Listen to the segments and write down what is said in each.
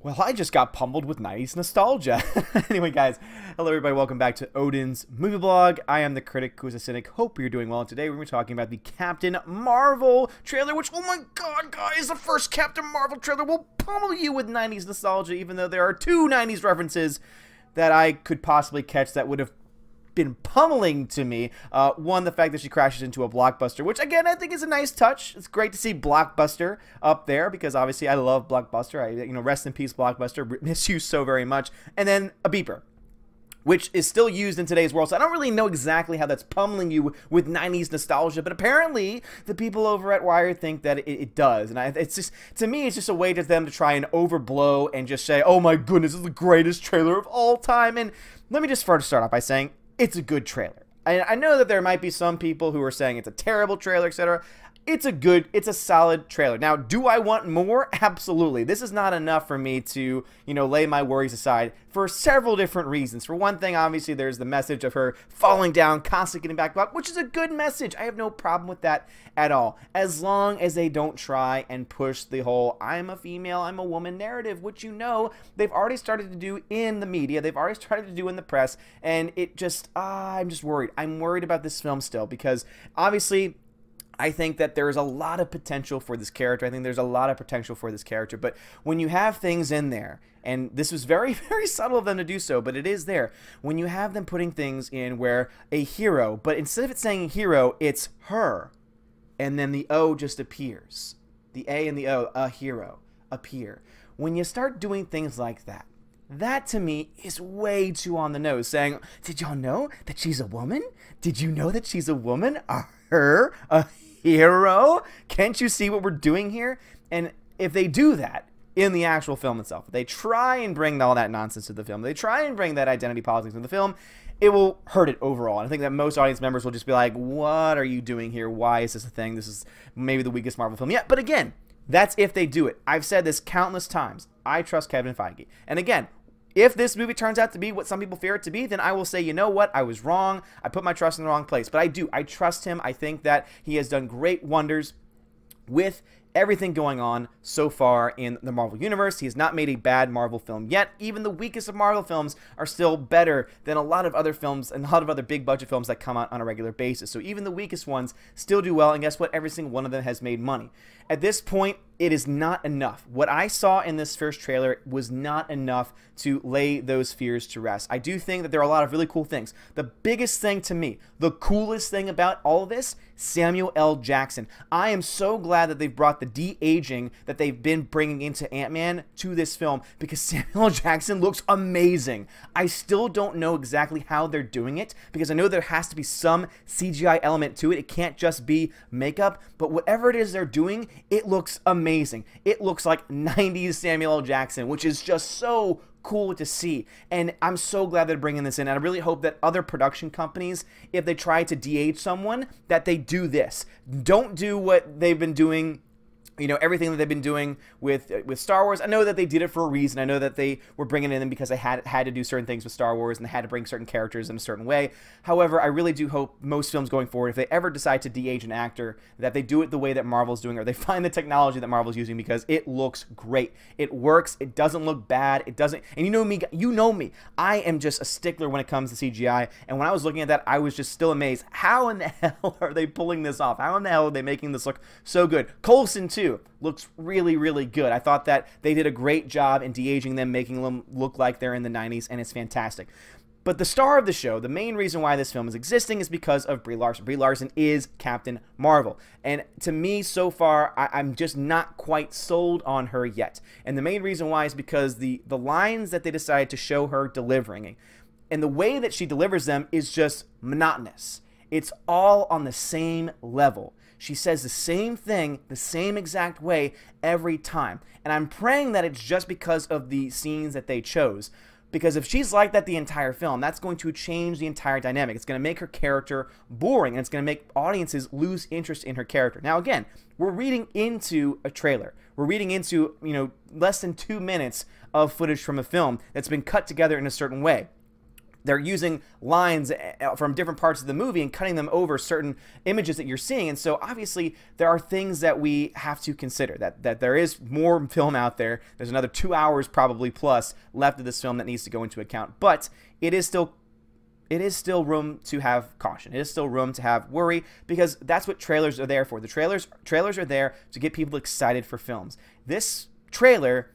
Well, I just got pummeled with 90s nostalgia. Anyway, guys, hello everybody. Welcome back to Odin's movie blog. I am the critic who's a cynic. Hope you're doing well. And today we're going to be talking about the Captain Marvel trailer, which, oh my god, guys, the first Captain Marvel trailer will pummel you with 90s nostalgia, even though there are two 90s references that I could possibly catch that would have been pummeling to me. One, the fact that she crashes into a Blockbuster, which again I think is a nice touch. It's great to see Blockbuster up there because obviously I love Blockbuster. Rest in peace, Blockbuster. Miss you so very much. And then a beeper, which is still used in today's world. So I don't really know exactly how that's pummeling you with 90s nostalgia, but apparently the people over at Wired think that it does. And it's just, to me, it's just a way to them to try and overblow and just say, oh my goodness, this is the greatest trailer of all time. And let me just first start off by saying, it's a good trailer. I know that there might be some people who are saying it's a terrible trailer, etc. It's a solid trailer. Now, do I want more? Absolutely. This is not enough for me to, lay my worries aside for several different reasons. For one thing, obviously, there's the message of her falling down, constantly getting back up, which is a good message. I have no problem with that at all, as long as they don't try and push the whole I'm a female, I'm a woman narrative, which they've already started to do in the media, they've already started to do in the press, and it just, I'm just worried. I'm worried about this film still, because obviously I think that there's a lot of potential for this character. I think there's a lot of potential for this character. But when you have things in there, and this was very, very subtle of them to do so, but it is there. When you have them putting things in where a hero, but instead of it saying hero, it's her. And then the O just appears. The A and the O, a hero, appear. When you start doing things like that, that to me is way too on the nose, saying, did y'all know that she's a woman? Did you know that she's a woman? A hero? Can't you see what we're doing here? And if they do that in the actual film itself, if they try and bring all that nonsense to the film, they try and bring that identity politics in the film, it will hurt it overall. And I think that most audience members will just be like, what are you doing here? Why is this a thing? This is maybe the weakest Marvel film yet. But again, that's if they do it. I've said this countless times. I trust Kevin Feige. And again, if this movie turns out to be what some people fear it to be, then I will say, you know what? I was wrong. I put my trust in the wrong place. But I trust him. I think that he has done great wonders with everything going on so far in the Marvel Universe. He has not made a bad Marvel film yet. Even the weakest of Marvel films are still better than a lot of other films and a lot of other big budget films that come out on a regular basis. So even the weakest ones still do well, and guess what? Every single one of them has made money. At this point, it is not enough. What I saw in this first trailer was not enough to lay those fears to rest. I do think that there are a lot of really cool things. The biggest thing to me, the coolest thing about all of this, Samuel L. Jackson. I am so glad that they've brought the de-aging that they've been bringing into Ant-Man to this film, because Samuel L. Jackson looks amazing. I still don't know exactly how they're doing it, because I know there has to be some CGI element to it. It can't just be makeup, but whatever it is they're doing, it looks amazing. It looks like 90s Samuel L. Jackson, which is just so cool to see. And I'm so glad they're bringing this in. And I really hope that other production companies, if they try to de-age someone, that they do this. Don't do what they've been doing, everything that they've been doing with Star Wars. I know that they did it for a reason. I know that they were bringing it in because they had to do certain things with Star Wars, and they had to bring certain characters in a certain way. However, I really do hope most films going forward, if they ever decide to de-age an actor, that they do it the way that Marvel's doing, or they find the technology that Marvel's using, because it looks great. It works. It doesn't look bad. It doesn't. And you know me. I am just a stickler when it comes to CGI. And when I was looking at that, I was just still amazed. How in the hell are they pulling this off? How in the hell are they making this look so good? Coulson too looks really, really good. I thought that they did a great job in de-aging them, making them look like they're in the 90s, and it's fantastic. But the star of the show, the main reason why this film is existing, is because of Brie Larson. Brie Larson is Captain Marvel. And to me, so far, I'm just not quite sold on her yet. And the main reason why is because the lines that they decided to show her delivering, and the way that she delivers them, is just monotonous. It's all on the same level. She says the same thing the same exact way every time. And I'm praying that it's just because of the scenes that they chose. Because if she's like that the entire film, that's going to change the entire dynamic. It's going to make her character boring, and it's going to make audiences lose interest in her character. Now, again, we're reading into a trailer. We're reading into, less than 2 minutes of footage from a film that's been cut together in a certain way. they're using lines from different parts of the movie and cutting them over certain images that you're seeing. And so obviously there are things that we have to consider, that there is more film out there. There's another 2 hours probably plus left of this film that needs to go into account. But it is still room to have caution. It is still room to have worry, because that's what trailers are there for. The trailers are there to get people excited for films. This trailer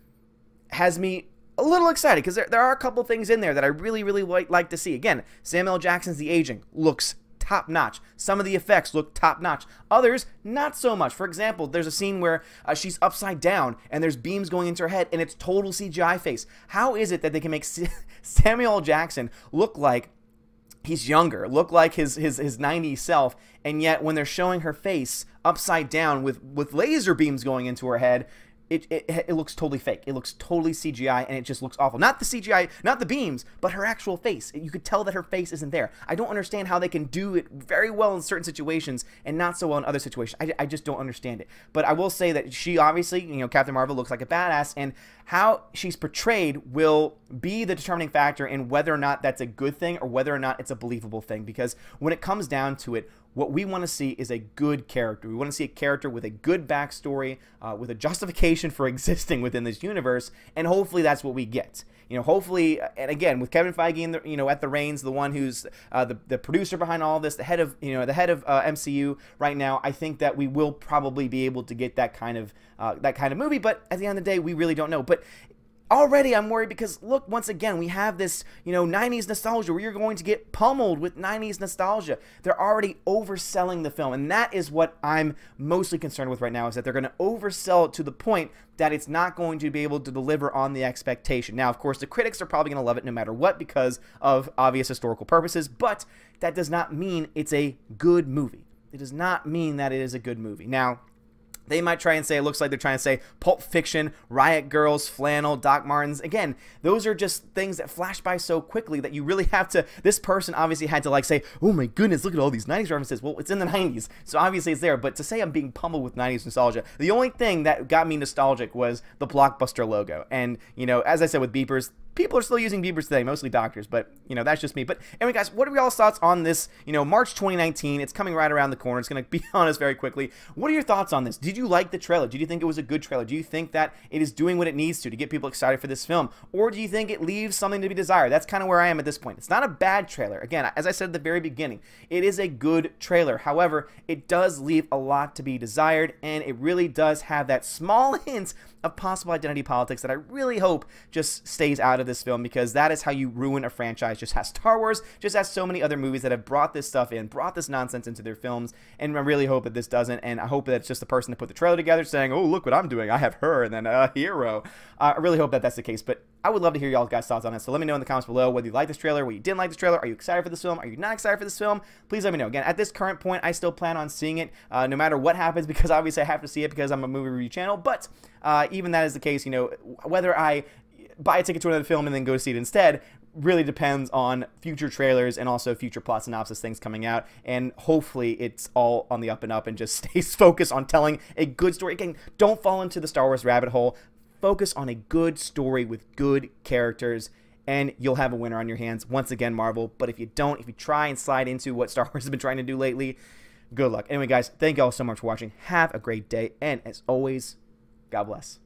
has me a little excited because there are a couple things in there that I really like to see. Again, Samuel L. Jackson's The Aging looks top-notch. Some of the effects look top-notch. Others, not so much. For example, there's a scene where she's upside down and there's beams going into her head and it's total CGI face. How is it that they can make Samuel L. Jackson look like he's younger, look like his 90s self, and yet when they're showing her face upside down with laser beams going into her head, it looks totally fake. It looks totally CGI, and it just looks awful. Not the CGI, not the beams, but her actual face. You could tell that her face isn't there. I don't understand how they can do it very well in certain situations and not so well in other situations. I just don't understand it. But I will say that she obviously, Captain Marvel looks like a badass, and how she's portrayed will be the determining factor in whether or not that's a good thing or whether or not it's a believable thing. Because when it comes down to it, what we want to see is a good character. We want to see a character with a good backstory, with a justification for existing within this universe, and hopefully that's what we get. Hopefully, and again, with Kevin Feige in the, at the reins, the one who's the producer behind all this, the head of MCU right now, I think that we will probably be able to get that kind of movie. But at the end of the day, we really don't know. But already I'm worried because, look, once again, we have this, 90s nostalgia where you're going to get pummeled with 90s nostalgia. They're already overselling the film, and that is what I'm mostly concerned with right now, is that they're going to oversell it to the point that it's not going to be able to deliver on the expectation. Now, of course, the critics are probably going to love it no matter what because of obvious historical purposes, but that does not mean it's a good movie. It does not mean that it is a good movie. Now, they might try and say, it looks like they're trying to say Pulp Fiction, Riot Girls, Flannel, Doc Martens. Again, those are just things that flash by so quickly that you really have to, this person obviously had to say, oh my goodness, look at all these 90s references. Well, it's in the 90s, so obviously it's there. But to say I'm being pummeled with 90s nostalgia, the only thing that got me nostalgic was the Blockbuster logo. And, as I said with beepers, people are still using beepers today, mostly doctors, but, that's just me. But anyway, guys, what are y'all's thoughts on this, March 2019? It's coming right around the corner. It's going to be on us very quickly. What are your thoughts on this? Did you like the trailer? Did you think it was a good trailer? Do you think that it is doing what it needs to get people excited for this film? Or do you think it leaves something to be desired? That's kind of where I am at this point. It's not a bad trailer. Again, as I said at the very beginning, it is a good trailer. However, it does leave a lot to be desired, and it really does have that small hint of possible identity politics that I really hope just stays out of this film, because that is how you ruin a franchise. Just as Star Wars, just as so many other movies that have brought this stuff in, brought this nonsense into their films, and I really hope that this doesn't, and I hope that it's just the person that put the trailer together saying, oh, look what I'm doing, I have her, and then a hero. I really hope that that's the case, but I would love to hear y'all guys' thoughts on it, so let me know in the comments below whether you like this trailer, whether you didn't like this trailer. Are you excited for this film? Are you not excited for this film? Please let me know. Again, at this current point, I still plan on seeing it, no matter what happens, because obviously I have to see it because I'm a movie review channel, but even that is the case, whether I buy a ticket to another film and then go see it instead really depends on future trailers and also future plot synopsis things coming out, and hopefully it's all on the up and up and just stays focused on telling a good story. Again, don't fall into the Star Wars rabbit hole. Focus on a good story with good characters, and you'll have a winner on your hands. Once again, Marvel. But if you don't, if you try and slide into what Star Wars has been trying to do lately, good luck. Anyway, guys, thank you all so much for watching. Have a great day, and as always, God bless.